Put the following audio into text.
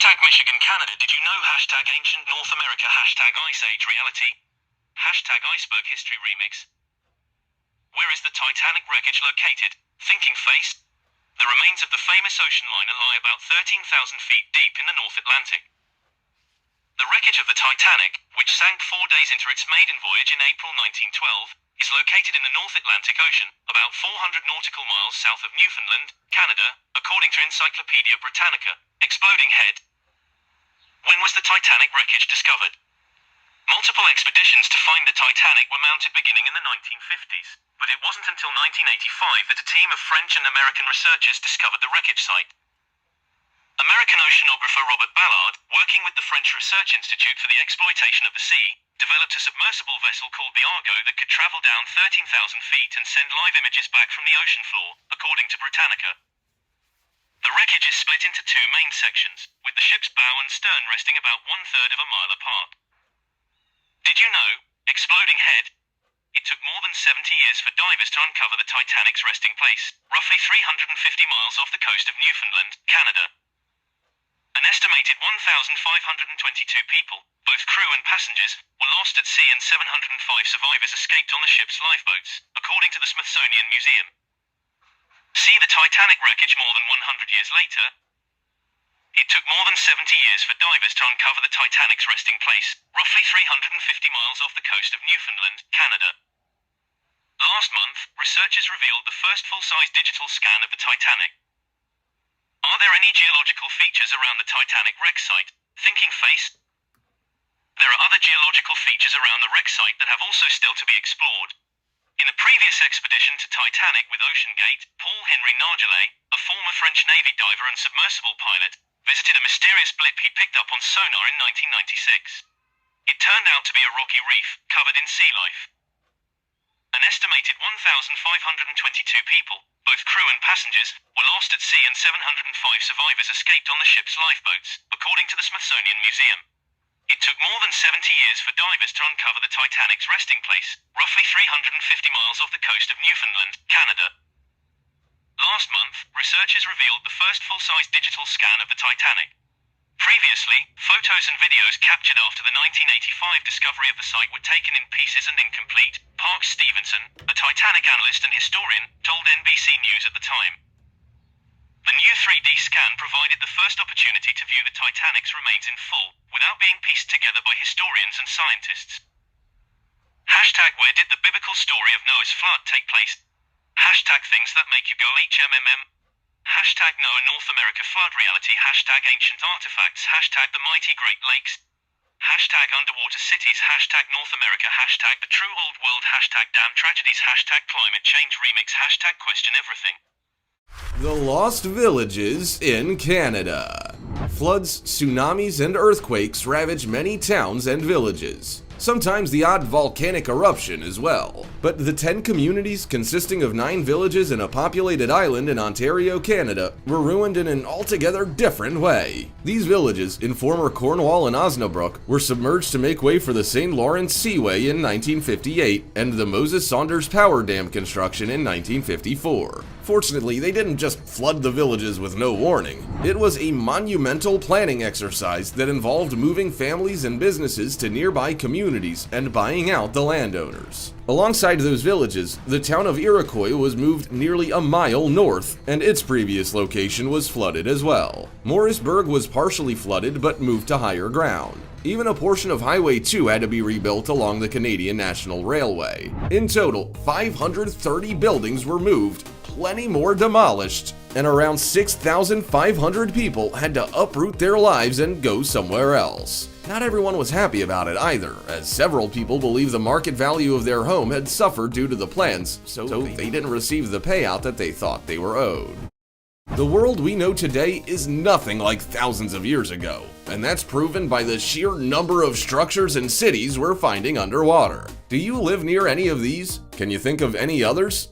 Hashtag Michigan, Canada. Did you know? Hashtag ancient North America. Hashtag Ice Age reality. Hashtag iceberg history remix. Where is the Titanic wreckage located? Thinking face. The remains of the famous ocean liner lie about 13,000 feet deep in the North Atlantic. The wreckage of the Titanic, which sank 4 days into its maiden voyage in April 1912, is located in the North Atlantic Ocean, about 400 nautical miles south of Newfoundland, Canada, according to Encyclopedia Britannica. Exploding head. When was the Titanic wreckage discovered? Multiple expeditions to find the Titanic were mounted beginning in the 1950s, but it wasn't until 1985 that a team of French and American researchers discovered the wreckage site. American oceanographer Robert Ballard, working with the French Research Institute for the Exploitation of the Sea, developed a submersible vessel called the Argo that could travel down 13,000 feet and send live images back from the ocean floor, according to Britannica. The wreckage is split into two main sections, with the ship's bow and stern resting about 1/3 of a mile apart. Did you know? Exploding head. It took more than 70 years for divers to uncover the Titanic's resting place, roughly 350 miles off the coast of Newfoundland, Canada. An estimated 1,522 people, both crew and passengers, were lost at sea and 705 survivors escaped on the ship's lifeboats, according to the Smithsonian Museum. See the Titanic wreckage more than 100 years later. It took more than 70 years for divers to uncover the Titanic's resting place, roughly 350 miles off the coast of Newfoundland, Canada. Last month, researchers revealed the first full-size digital scan of the Titanic. Are there any geological features around the Titanic wreck site? Thinking face. There are other geological features around the wreck site that have also still to be explored. In a previous expedition to Titanic with OceanGate, Paul Henry Nargeolet, a former French Navy diver and submersible pilot, visited a mysterious blip he picked up on sonar in 1996. It turned out to be a rocky reef, covered in sea life. An estimated 1,522 people, both crew and passengers, were lost at sea and 705 survivors escaped on the ship's lifeboats, according to the Smithsonian Museum. It took more than 70 years for divers to uncover the Titanic's resting place, roughly 350 miles off the coast of Newfoundland, Canada. Last month, researchers revealed the first full-size digital scan of the Titanic. Previously, photos and videos captured after the 1985 discovery of the site were taken in pieces and incomplete. Park Stevenson, a Titanic analyst and historian, told NBC News at the time. The new 3D scan provided the first opportunity to view the Titanic's remains in full, without being pieced together by historians and scientists. Hashtag where did the biblical story of Noah's flood take place? Hashtag things that make you go HMMM. Hashtag Noah North America flood reality. Hashtag ancient artifacts. Hashtag the mighty Great Lakes. Hashtag underwater cities. Hashtag North America. Hashtag the true old world. Hashtag damn tragedies. Hashtag climate change remix. Hashtag question everything. The Lost Villages in Canada. Floods, tsunamis, and earthquakes ravage many towns and villages. Sometimes the odd volcanic eruption as well. But the 10 communities consisting of 9 villages and a populated island in Ontario, Canada, were ruined in an altogether different way. These villages, in former Cornwall and Osnabrück, were submerged to make way for the St. Lawrence Seaway in 1958 and the Moses Saunders Power Dam construction in 1954. Fortunately, they didn't just flood the villages with no warning. It was a monumental planning exercise that involved moving families and businesses to nearby communities and buying out the landowners. Alongside those villages, the town of Iroquois was moved nearly a mile north, and its previous location was flooded as well. Morrisburg was partially flooded but moved to higher ground. Even a portion of Highway 2 had to be rebuilt along the Canadian National Railway. In total, 530 buildings were moved, plenty more demolished, and around 6,500 people had to uproot their lives and go somewhere else. Not everyone was happy about it either, as several people believe the market value of their home had suffered due to the plans, so they didn't receive the payout that they thought they were owed. The world we know today is nothing like thousands of years ago, and that's proven by the sheer number of structures and cities we're finding underwater. Do you live near any of these? Can you think of any others?